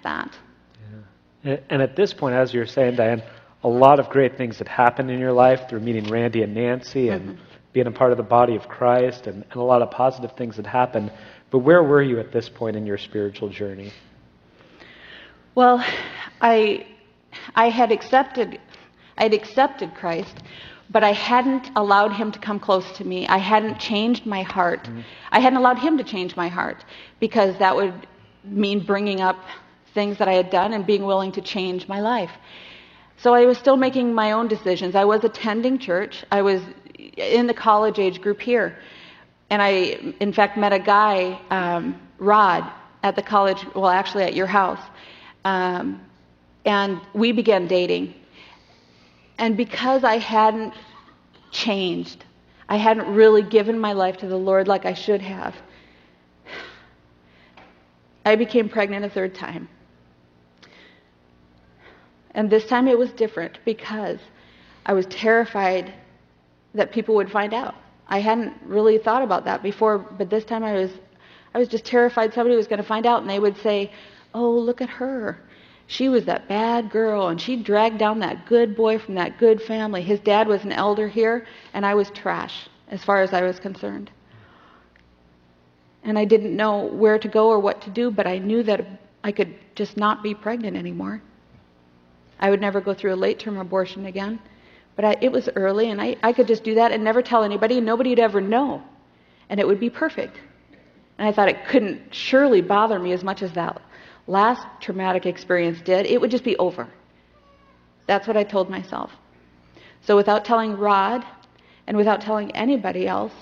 that. Yeah. And at this point, as you were saying, Diane, a lot of great things had happened in your life through meeting Randy and Nancy and being a part of the body of Christ, and a lot of positive things had happened. But where were you at this point in your spiritual journey? Well, I had accepted Christ, but I hadn't allowed him to come close to me. I hadn't changed my heart. I hadn't allowed him to change my heart, because that would mean bringing up things that I had done and being willing to change my life. So I was still making my own decisions. I was attending church. I was in the college age group here. And I, in fact, met a guy, Rod, at the college, well, actually at your house. And we began dating. And because I hadn't changed, I hadn't really given my life to the Lord like I should have, I became pregnant a third time. And this time it was different because I was terrified that people would find out. I hadn't really thought about that before, but this time I was just terrified somebody was going to find out, and they would say, "Oh, look at her. She was that bad girl, and she dragged down that good boy from that good family. His dad was an elder here, and I was trash as far as I was concerned." And I didn't know where to go or what to do, but I knew that I could just not be pregnant anymore. I would never go through a late-term abortion again, but it was early, and I could just do that and never tell anybody, and nobody would ever know, and it would be perfect. And I thought it couldn't surely bother me as much as that last traumatic experience did. It would just be over. That's what I told myself. So without telling Rod and without telling anybody else,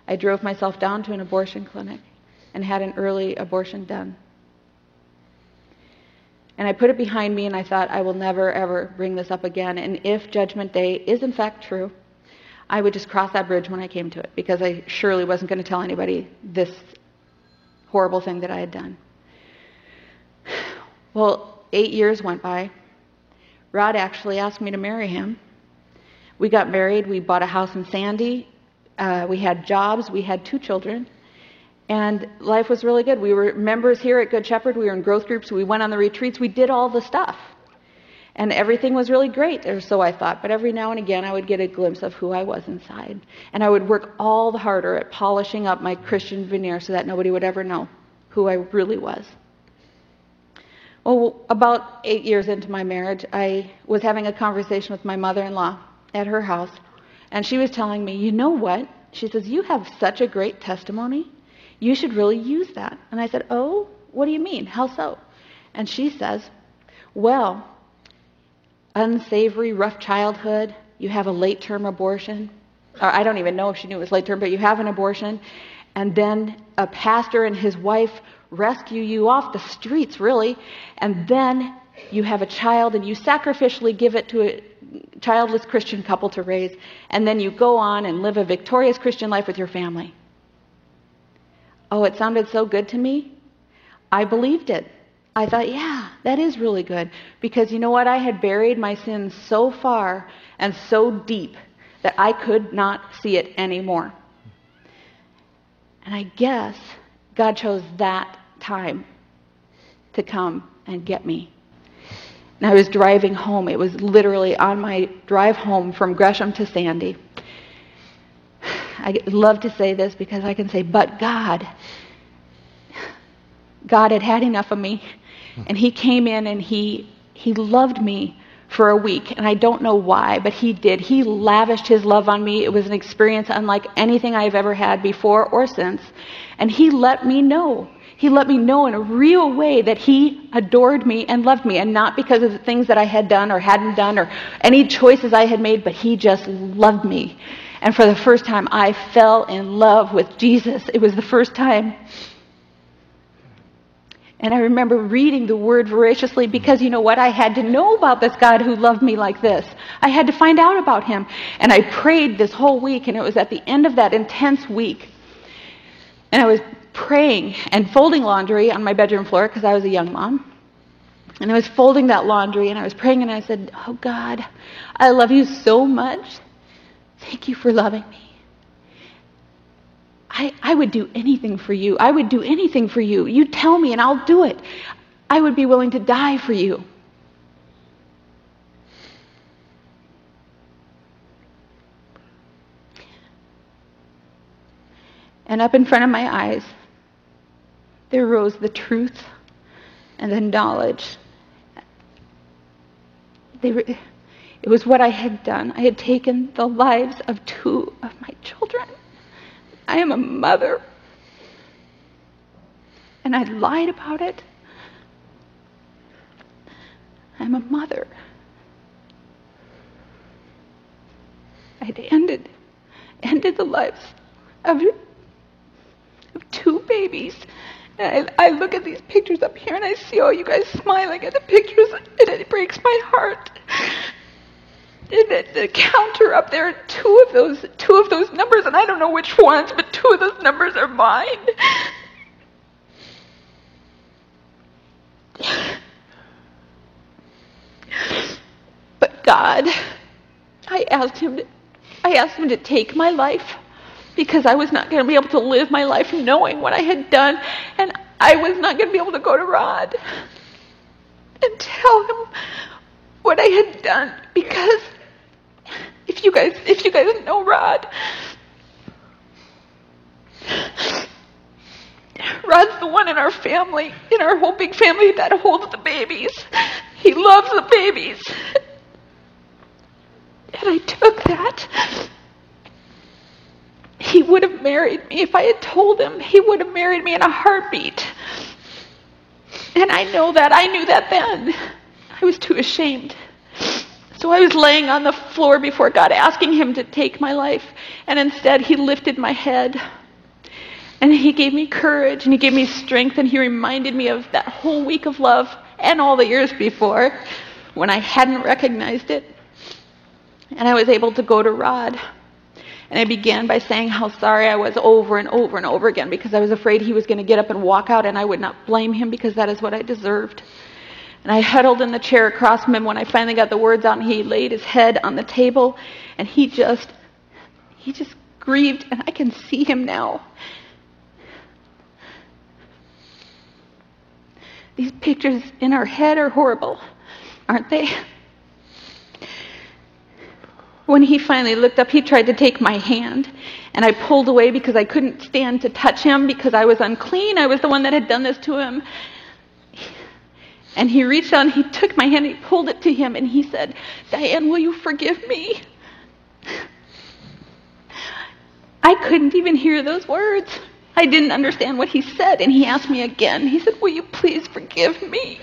I drove myself down to an abortion clinic and had an early abortion done. And I put it behind me, and I thought, I will never, ever bring this up again. And if Judgment Day is in fact true, I would just cross that bridge when I came to it, because I surely wasn't going to tell anybody this horrible thing that I had done. Well, 8 years went by. Rod actually asked me to marry him. We got married. We bought a house in Sandy. We had jobs. We had 2 children. And life was really good. We were members here at Good Shepherd. We were in growth groups. We went on the retreats. We did all the stuff. And everything was really great, or so I thought. But every now and again, I would get a glimpse of who I was inside. And I would work all the harder at polishing up my Christian veneer so that nobody would ever know who I really was. Well, about 8 years into my marriage, I was having a conversation with my mother-in-law at her house. And she was telling me, "You know what?" She says, "You have such a great testimony. You should really use that." And I said, "Oh, what do you mean? How so?" And she says, "Well, unsavory, rough childhood, you have a late-term abortion." Or I don't even know if she knew it was late-term, but you have an abortion, and then a pastor and his wife rescue you off the streets, really, and then you have a child, and you sacrificially give it to a childless Christian couple to raise, and then you go on and live a victorious Christian life with your family. Oh, it sounded so good to me. I believed it. I thought, yeah, that is really good. Because you know what? I had buried my sins so far and so deep that I could not see it anymore. And I guess God chose that time to come and get me. And I was driving home. It was literally on my drive home from Gresham to Sandy. I love to say this because I can say, but God had had enough of me, and he came in and he loved me for a week, and I don't know why, but he did. He lavished his love on me. It was an experience unlike anything I've ever had before or since, and he let me know. He let me know in a real way that he adored me and loved me, and not because of the things that I had done or hadn't done or any choices I had made, but he just loved me. And for the first time, I fell in love with Jesus. It was the first time. And I remember reading the Word voraciously because, you know what? I had to know about this God who loved me like this. I had to find out about him. And I prayed this whole week, and it was at the end of that intense week. And I was praying and folding laundry on my bedroom floor because I was a young mom. And I was folding that laundry, and I was praying, and I said, "Oh, God, I love you so much. Thank you for loving me. I would do anything for you. I would do anything for you. You tell me and I'll do it. I would be willing to die for you. And up in front of my eyes, there rose the truth and the knowledge. It was what I had done. I had taken the lives of 2 of my children. I am a mother. And I lied about it. I'm a mother. I had ended the lives of 2 babies. And I look at these pictures up here and I see all you guys smiling at the pictures, and it breaks my heart. And the counter up there, 2 of those numbers, and I don't know which ones, but 2 of those numbers are mine. But God, I asked him to take my life, because I was not going to be able to live my life knowing what I had done, and I was not going to be able to go to Rod and tell him what I had done, because if you guys know Rod, Rod's the one in our family, in our whole big family, that holds the babies. He loves the babies. And I took that. He would have married me if I had told him. He would have married me in a heartbeat. And I know that. I knew that then. I was too ashamed. So I was laying on the floor before God, asking him to take my life. And instead, he lifted my head. And he gave me courage, and he gave me strength, and he reminded me of that whole week of love and all the years before when I hadn't recognized it. And I was able to go to Rod. And I began by saying how sorry I was over and over and over again, because I was afraid he was going to get up and walk out, and I would not blame him, because that is what I deserved. And I huddled in the chair across from him when I finally got the words out, and he laid his head on the table, and he just grieved, and I can see him now. These pictures in our head are horrible, aren't they? When he finally looked up, he tried to take my hand, and I pulled away because I couldn't stand to touch him because I was unclean. I was the one that had done this to him. And he reached out and he took my hand and he pulled it to him, and he said, "Diane, will you forgive me?" I couldn't even hear those words. I didn't understand what he said, and he asked me again. He said, "Will you please forgive me?"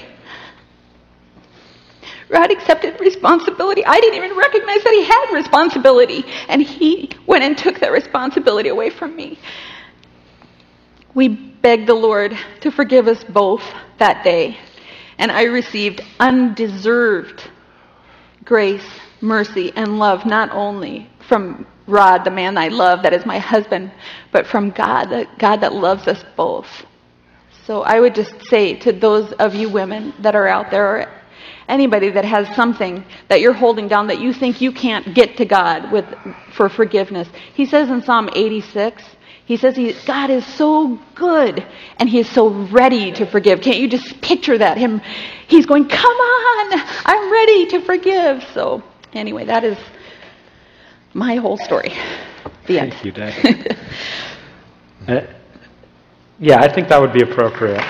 Rod accepted responsibility. I didn't even recognize that he had responsibility, and he went and took that responsibility away from me. We begged the Lord to forgive us both that day, and I received undeserved grace, mercy, and love, not only from Rod, the man I love, that is my husband, but from God, the God that loves us both. So I would just say to those of you women that are out there, or anybody that has something that you're holding down that you think you can't get to God with for forgiveness. He says in Psalm 86, he says God is so good and he is so ready to forgive. Can't you just picture that? He's going, "Come on, I'm ready to forgive." So anyway, that is my whole story. The end. Thank you, Diane. Yeah, I think that would be appropriate.